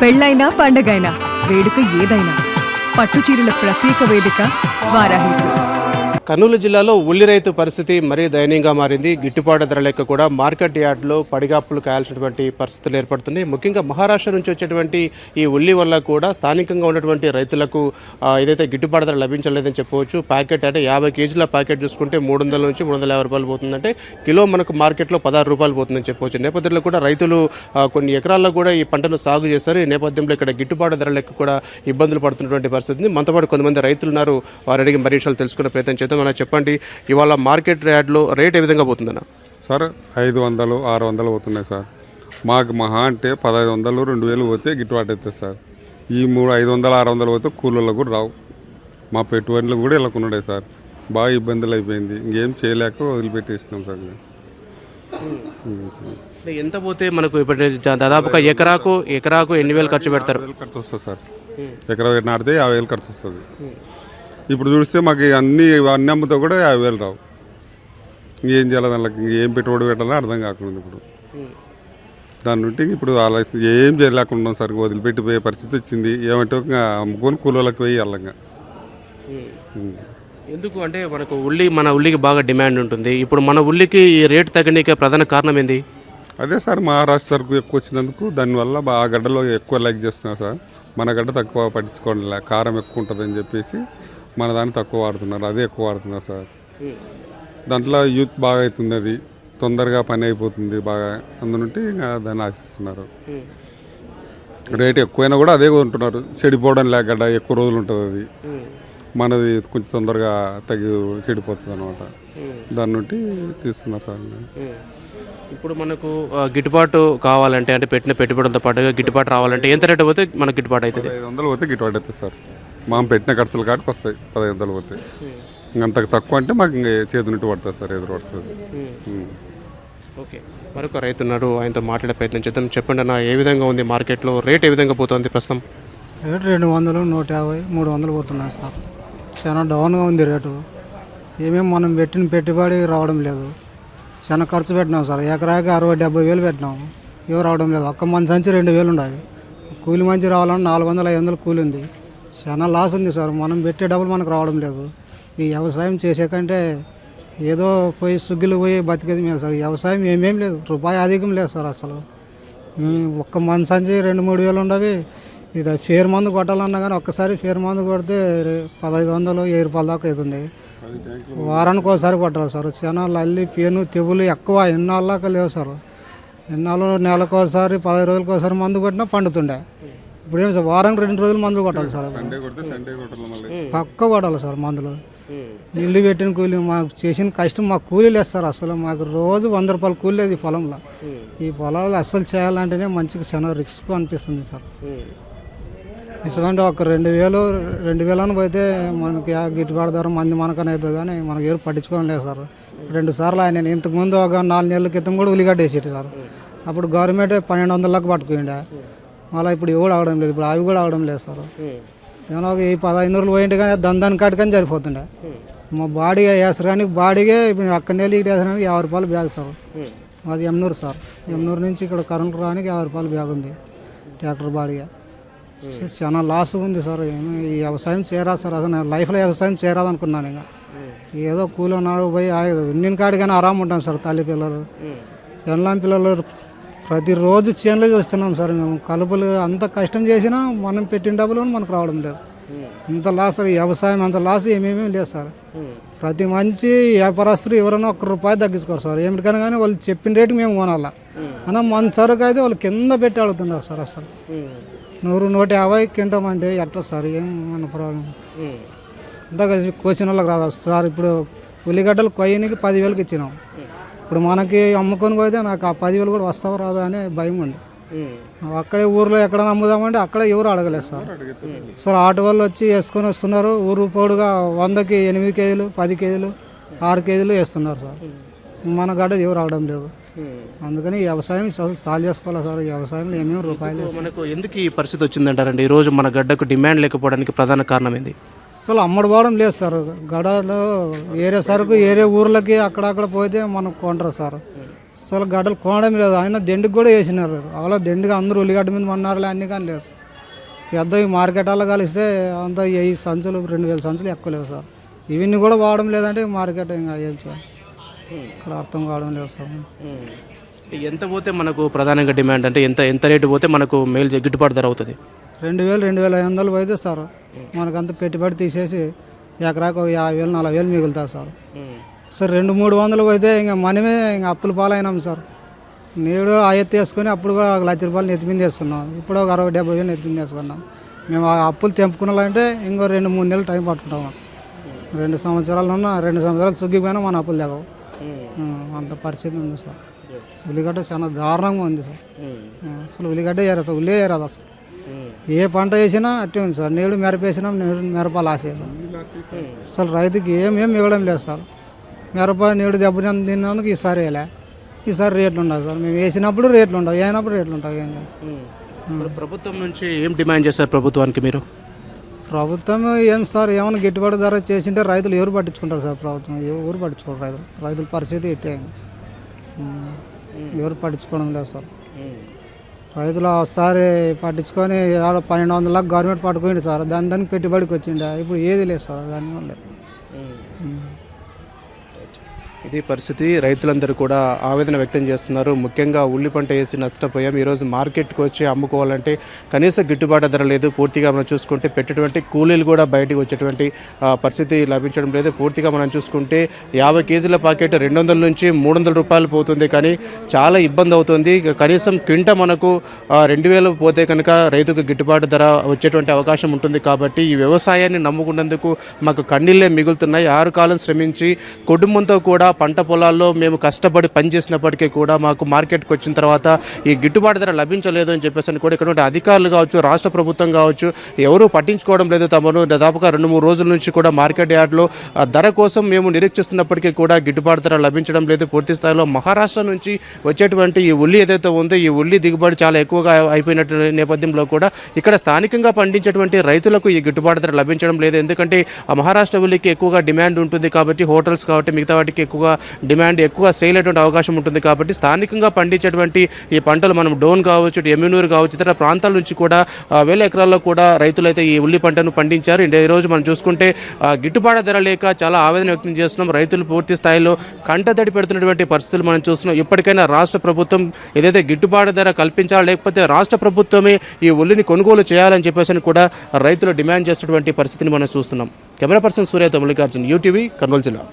పెళ్ళైనా పండగైనా వేడుక ఏదైనా పట్టుచీరల ప్రత్యేక వేదిక వారాహి సిల్క్స్. కర్నూలు జిల్లాలో ఉల్లి రైతు పరిస్థితి మరీ దయనీయంగా మారింది. గిట్టుబాటు ధర లేక కూడా మార్కెట్ యార్డ్లో పడిగాపులు కాయాల్సినటువంటి పరిస్థితులు ఏర్పడుతున్నాయి. ముఖ్యంగా మహారాష్ట్ర నుంచి వచ్చేటువంటి ఈ ఉల్లి వల్ల కూడా స్థానికంగా ఉన్నటువంటి రైతులకు ఏదైతే గిట్టుబాటు ధర లభించలేదని చెప్పవచ్చు. ప్యాకెట్ అంటే 50 కేజీల ప్యాకెట్ చూసుకుంటే 300 నుంచి 350 రూపాయలు పోతుందంటే కిలో మనకు మార్కెట్లో 16 రూపాయలు పోతుందని చెప్పవచ్చు. నేపథ్యంలో కూడా రైతులు కొన్ని ఎకరాల్లో కూడా ఈ పంటను సాగు చేస్తారు. ఈ నేపథ్యంలో ఇక్కడ గిట్టుబాటు ధర లేక కూడా ఇబ్బందులు పడుతున్నటువంటి పరిస్థితి. మనతో పాటు కొంతమంది రైతులు ఉన్నారు. వారు అడిగి మరీ విషయాలు తెలుసుకునే ప్రయత్నం చేద్దాం. మనం చెప్పండి, ఇవాళ మార్కెట్ యార్డ్లో రేట్ ఏ విధంగా పోతుందన్న? సార్ 500, 600 పోతున్నాయి సార్. మాకు మహా అంటే 1500, 2000 పోతే గిట్టుబాటు అవుతుంది సార్. ఈ 500, 600 పోతే కూలీలకు కూడా రావు. మా పెట్టుబడులు కూడా ఇలా కొన్నాడే సార్. బాగా ఇబ్బందులు అయిపోయింది. ఇంకేం చేయలేక వదిలిపెట్టేసినాం సార్. ఎంత పోతే మనకు ఇప్పుడు దాదాపుగా ఎకరాకు ఎన్ని వేలు ఖర్చు పెడతారు? 50,000 ఖర్చు వస్తుంది సార్. ఎకరా నాటితే 50,000 ఖర్చు వస్తుంది. ఇప్పుడు చూస్తే మాకు అన్ని అమ్ముతో కూడా 50,000 రావు. ఇంకేం చేయాలి, దానికి ఏం పెట్టుబడి పెట్టాలని అర్థం కాకుండా ఇప్పుడు దాని నుండి ఇప్పుడు అలా ఏం చేయలేకుండా సార్ వదిలిపెట్టిపోయే పరిస్థితి వచ్చింది. ఏమంటే అమ్ముకొని కూలీలకు పోయి వెళ్ళంగా. ఎందుకు అంటే మనకు మన ఉల్లికి బాగా డిమాండ్ ఉంటుంది. ఇప్పుడు మన ఉల్లికి ఈ రేటు తగ్గడానికి ప్రధాన కారణం ఏంది? అదే సార్, మహారాష్ట్ర సరుకు ఎక్కువ వచ్చినందుకు దానివల్ల ఆ గడ్డలో ఎక్కువ లైక్ చేస్తున్నారు సార్. మన గడ్డ తక్కువ పట్టించుకోవడం, కారం ఎక్కువ ఉంటుందని చెప్పేసి మన దాన్ని తక్కువ వాడుతున్నారు. అదే ఎక్కువ వాడుతున్నారు సార్. దాంట్లో యూత్ బాగా అవుతుంది, అది తొందరగా పని అయిపోతుంది బాగా. అందునుంటి ఇంకా దాన్ని ఆశిస్తున్నారు. రేటు ఎక్కువైనా కూడా అదే కొంటున్నారు. చెడిపోవడం లేక ఎక్కువ రోజులు ఉంటుంది అది. మనది కొంచెం తొందరగా చెడిపోతుంది అనమాట. దాని నుండి తీస్తున్నారు సార్. ఇప్పుడు మనకు గిట్టుబాటు కావాలంటే అంటే పెట్టిన పెట్టుబడితో పాటుగా గిట్టుబాటు రావాలంటే ఎంత రేటు పోతే మనకు గిట్టుబాటు అవుతుంది? 500 పోతే గిట్టుబాటు అవుతుంది సార్. మనం పెట్టిన ఖర్చులు కాటికి వస్తాయి 1500 పోతే. ఇంకంతకు తక్కువ అంటే మాకు ఇంకా చేతి నుండి పడుతుంది సార్, ఎదురు పడుతుంది. ఓకే, మరొక రైతు ఉన్నాడు, ఆయనతో మాట్లాడే ప్రయత్నం చేద్దాం. చెప్పండి అన్న, ఏ విధంగా ఉంది మార్కెట్లో రేట్, ఏ విధంగా పోతుంది ప్రస్తుతం? రేటు 200, 150, 300 పోతున్నాయి సార్. చాలా డౌన్గా ఉంది రేటు. ఏమేమి మనం పెట్టిన పెట్టుబడి రావడం లేదు. చాలా ఖర్చు పెట్టినాం సార్. ఎకరాకి 60-70 వేలు పెట్టినాం. ఎవరు రావడం లేదు. ఒక్క మంచి సంచి 2,000 ఉండాలి. కూలి మంచి రావాలని 400-500 కూలి ఉంది. చాలా లాస్ ఉంది సార్. మనం పెట్టే డబ్బులు మనకు రావడం లేదు. ఈ వ్యవసాయం చేసే కంటే ఏదో పోయి సుగ్గిలు పోయి బతికేది మేము సార్. వ్యవసాయం ఏమేం లేదు, రూపాయి అధికం లేదు సార్. అసలు ఒక్క మంచి సంచి 2-3 వేలు ఉండవి. ఇది ఫేర్ మందు కొట్టాలన్నా కానీ ఒక్కసారి ఫేర్ మందు కొడితే 1,500, 1000 రూపాయల దాకా అవుతుంది. వారానికి ఒకసారి కొట్టాలి సార్. చాలా లల్లి పేను తెగులు ఎక్కువ ఎన్నాళ్ళాక లేవు సార్. ఎన్నాళ్ళు నెలకోసారి 10 రోజులకు ఒకసారి మందు కొట్టినా పండుతుండే. ఇప్పుడు ఏం సార్, వారానికి 2 రోజులు మందులు కొట్టాలి సార్. పక్క కొట్టాలి సార్ మందులు. నీళ్ళు పెట్టిన కూలీ, మాకు చేసిన కష్టం మాకు కూలీ లేదు సార్. అసలు మాకు రోజు 100 రూపాయలు కూలీ లేదు ఈ పొలంలో. ఈ పొలాలు అస్సలు చేయాలంటేనే మంచిగా చాలా రిస్క్ అనిపిస్తుంది సార్. ఇసుకంటే ఒక 2,000 అని పోతే మనకి గిట్టుబాటు ధర మంది మనకనే అవుతుంది, కానీ మనకి ఎవరు పట్టించుకోవడం లేదు సార్. 2 సార్లు ఆయన ఇంతకుముందు ఒక 4 నెలల క్రితం కూడా ఉల్లిగడ్డ వేసేది సార్. అప్పుడు గవర్నమెంట్ 1,200 పట్టుకుండే. మళ్ళీ ఇప్పుడు ఎవరు అవడం లేదు. ఇప్పుడు అవి కూడా అవడం లేదు సార్. ఏమన్నా ఒక 1500 పోయింటే కానీ దాని కాటికని సరిపోతుండే. మా బాడీగా వేసరానికి బాడీగా ఇప్పుడు అక్కడ నెల ఇటు వేసడానికి 50 రూపాయలు బ్యాగ్ సార్. అది ఎమ్నూరు సార్. ఎమ్నూరు నుంచి ఇక్కడ కరెంట్ రానికి 50 రూపాయలు బ్యాగ్ ఉంది ట్రాక్టర్ బాడీగా. చాలా లాస్ ఉంది సార్. ఈ వ్యవసాయం చేరాదు సార్. అసలు నేను లైఫ్లో వ్యవసాయం చేరాదనుకున్నాను. ఇంకా ఏదో కూలో నాడు పోయి ఎన్నిన కాడికైనా ఆరాము ఉంటాం సార్. తల్లి పిల్లలు, పెళ్ళాం పిల్లలు ప్రతిరోజు చేనులో చూస్తున్నాం సార్. మేము కలుపులు అంత కష్టం చేసినా మనం పెట్టిన డబ్బులు మనకు రావడం లేదు. ఇంత లాస్ సార్. వ్యవసాయం అంత లాస్ ఏమేమీ లేదు సార్. ప్రతి మంచి వ్యాపారస్తులు ఎవరైనా 1 రూపాయి తగ్గించుకోరు సార్. ఏమిటికైనా కానీ వాళ్ళు చెప్పిన రేటు మేము కొనాలా అన్న. మన సరుకు అయితే వాళ్ళు కింద పెట్టి అడుగుతున్నారు సార్. అసలు 100-150 తింటామంటే ఎట్లా సార్? ఏం మన ప్రాబ్లం అంతా కలిసి కోసిన వాళ్ళకి రాదు సార్. ఇప్పుడు ఉల్లిగడ్డలు కొయ్యనికి 10,000కి ఇచ్చినాం. ఇప్పుడు మనకి అమ్ముకొని పోతే నాకు ఆ 10,000 కూడా వస్తావా రాదా అనే భయం ఉంది. అక్కడే ఊర్లో ఎక్కడ అమ్ముదామంటే అక్కడ ఎవరు అడగలేదు సార్. సార్ ఆటో వాళ్ళు వచ్చి వేసుకొని వస్తున్నారు. ఊరు పొడుగా 100కి 8 కేజీలు, 10 కేజీలు, 6 కేజీలు వేస్తున్నారు సార్. మన గడ్డ ఎవరు అడగడం లేదు. అందుకని వ్యవసాయం సాల్వ్ చేసుకోవాలి సార్. వ్యవసాయంలో ఏమేమి రూపాయలు. మనకు ఎందుకు ఈ పరిస్థితి వచ్చిందంటారండి? ఈరోజు మన గడ్డకు డిమాండ్ లేకపోవడానికి ప్రధాన కారణం ఏంది? అసలు అమ్మడి పోవడం లేదు సార్. గడలో వేరే సరుకు వేరే ఊర్లకి అక్కడక్కడ పోతే మనకు కొంటారు సార్. అసలు గడ్డలు కొనడం లేదు. ఆయన దెండుకు కూడా వేసినారు. అలా దెండుగా అందరూ ఉల్లిగడ్డ మీద మన్నారులే అన్నీ కానీ లేదు. పెద్ద ఈ మార్కెట్ అలా కలిస్తే అంతా 1000 సంచులు 2000 సంచులు ఎక్కువ లేవు సార్. ఇవన్నీ కూడా వాడడం లేదంటే మార్కెట్ ఇంకా ఏం చేయాలి ఇక్కడ అర్థం కావడం లేదు సార్. ఎంత పోతే మనకు ప్రధానంగా డిమాండ్ అంటే ఎంత ఎంత రేటు పోతే మనకు మేలు గిట్టుబాటు ధర అవుతుంది? 2000 2500 పోయితే సార్ మనకంత పెట్టుబడి తీసేసి ఎకరాకు 50,000 40,000 మిగులుతుంది సార్. సార్ 200-300 పోయితే ఇంకా మనమే ఇంకా అప్పుల పాలైనాం సార్. నేడు ఆయత్ వేసుకొని అప్పుడు కూడా 1,00,000 రూపాయలు నెత్తిమింద వేసుకున్నాం. ఇప్పుడు ఒక 60-70,000 నెత్తిమింద వేసుకున్నాం. మేము ఆ అప్పులు తెంపుకున్నాలంటే ఇంకో 2-3 నెలలు టైం పట్టుకుంటాం. 2 సంవత్సరాలు ఉన్నా 2 సంవత్సరాలు సుగ్గిపోయినా మన అప్పులు తెగవు. అంత పరిస్థితి ఉంది సార్. ఉల్లిగడ్డ చాలా దారుణంగా ఉంది సార్. అసలు ఉల్లిగడ్డ వేయరు సార్, ఉల్లి వేయరాదు అసలు. ఏ పంట వేసినా అట్టే ఉంది సార్. నేడు మిరప వేసినా నేడు మిరప లాస్ వేసాం. అసలు రైతుకి ఏం మిగడం లేదు సార్. మిరప నేడు దెబ్బతిని తిన్నందుకు ఈసారి వేయలే. ఈసారి రేట్లు ఉండవు సార్. మేము వేసినప్పుడు రేట్లు ఉండవు, వేసినప్పుడు రేట్లు ఉంటాయి. ఏం చేస్తాం? ఇప్పుడు ప్రభుత్వం నుంచి ఏం డిమాండ్ చేస్తారు ప్రభుత్వానికి మీరు? ప్రభుత్వం ఏం సార్ ఏమైనా గిట్టుబాటు ధర చేసింటే రైతులు ఎవరు పట్టించుకుంటారు సార్? ప్రభుత్వం ఎవరు పట్టించుకోరు. రైతుల పరిస్థితి ఇట్టే. ఎవరు పట్టించుకోవడం లేదు సార్. రైతులు ఒకసారి పట్టించుకొని 1200 గవర్నమెంట్ పట్టుకోండి సార్. దానికి పెట్టుబడికి వచ్చిండే. ఇప్పుడు ఏది లేదు సార్, దాని లేదు. ఇది పరిస్థితి. రైతులందరూ కూడా ఆవేదన వ్యక్తం చేస్తున్నారు. ముఖ్యంగా ఉల్లి పంట వేసి నష్టపోయాం. ఈరోజు మార్కెట్కి వచ్చి అమ్ముకోవాలంటే కనీస గిట్టుబాటు ధర లేదు. పూర్తిగా మనం చూసుకుంటే పెట్టేటువంటి కూలీలు కూడా బయటికి వచ్చేటువంటి పరిస్థితి లభించడం లేదు. పూర్తిగా మనం చూసుకుంటే 50 కేజీల ప్యాకెట్ 200 నుంచి 300 రూపాయలు పోతుంది. కానీ చాలా ఇబ్బంది అవుతుంది. కనీసం క్వింట మనకు 2000 పోతే కనుక రైతుకు గిట్టుబాటు ధర వచ్చేటువంటి అవకాశం ఉంటుంది. కాబట్టి ఈ వ్యవసాయాన్ని నమ్ముకున్నందుకు మాకు కన్నీళ్ళే మిగులుతున్నాయి. 6 కాలం శ్రమించి కుటుంబంతో కూడా పంట పొలాల్లో మేము కష్టపడి పనిచేసినప్పటికీ కూడా మాకు మార్కెట్కి వచ్చిన తర్వాత ఈ గిట్టుబాటు ధర లభించలేదు అని చెప్పేసి కూడా ఇక్కడ అధికారులు కావచ్చు, రాష్ట్ర ప్రభుత్వం కావచ్చు, ఎవరూ పట్టించుకోవడం లేదు. తమను దాదాపుగా 2-3 రోజుల నుంచి కూడా మార్కెట్ యార్డ్లో ధర కోసం మేము నిరీక్షిస్తున్నప్పటికీ కూడా గిట్టుబాటు ధర లభించడం లేదు. పూర్తి స్థాయిలో మహారాష్ట్ర నుంచి వచ్చేటువంటి ఈ ఉల్లి ఏదైతే ఉందో ఈ ఉల్లి దిగుబడి చాలా ఎక్కువగా అయిపోయినట్టు నేపథ్యంలో కూడా ఇక్కడ స్థానికంగా పండించేటువంటి రైతులకు ఈ గిట్టుబాటు ధర లభించడం లేదు. ఎందుకంటే ఆ మహారాష్ట్ర ఉల్లికి ఎక్కువగా డిమాండ్ ఉంటుంది కాబట్టి, హోటల్స్ కాబట్టి మిగతా వాటికి ఎక్కువగా డిమాండ్ ఎక్కువ సేల్ అయ్యేటువంటి అవకాశం ఉంటుంది. కాబట్టి స్థానికంగా పండించేటువంటి ఈ పంటలు మనం డోన్ కావచ్చు, ఎమ్మినూరు కావచ్చు, ఇతర ప్రాంతాల నుంచి కూడా వేల ఎకరాల్లో కూడా రైతులు అయితే ఈ ఉల్లి పంటను పండించారు. ఈ రోజు మనం చూసుకుంటే గిట్టుబాటు ధర లేక చాలా ఆవేదన వ్యక్తం చేస్తున్నాం. రైతులు పూర్తి స్థాయిలో కంటతడి పెడుతున్నటువంటి పరిస్థితులు మనం చూస్తున్నాం. ఇప్పటికైనా రాష్ట్ర ప్రభుత్వం ఏదైతే గిట్టుబాటు ధర కల్పించాలో, లేకపోతే రాష్ట్ర ప్రభుత్వమే ఈ ఉల్లిని కొనుగోలు చేయాలని చెప్పేసి కూడా రైతులు డిమాండ్ చేస్తున్నటువంటి పరిస్థితిని మనం చూస్తున్నాం. కెమెరా పర్సన్ సూర్యతో మల్లికార్జున్, యూటీవీ, కర్నూలు జిల్లా.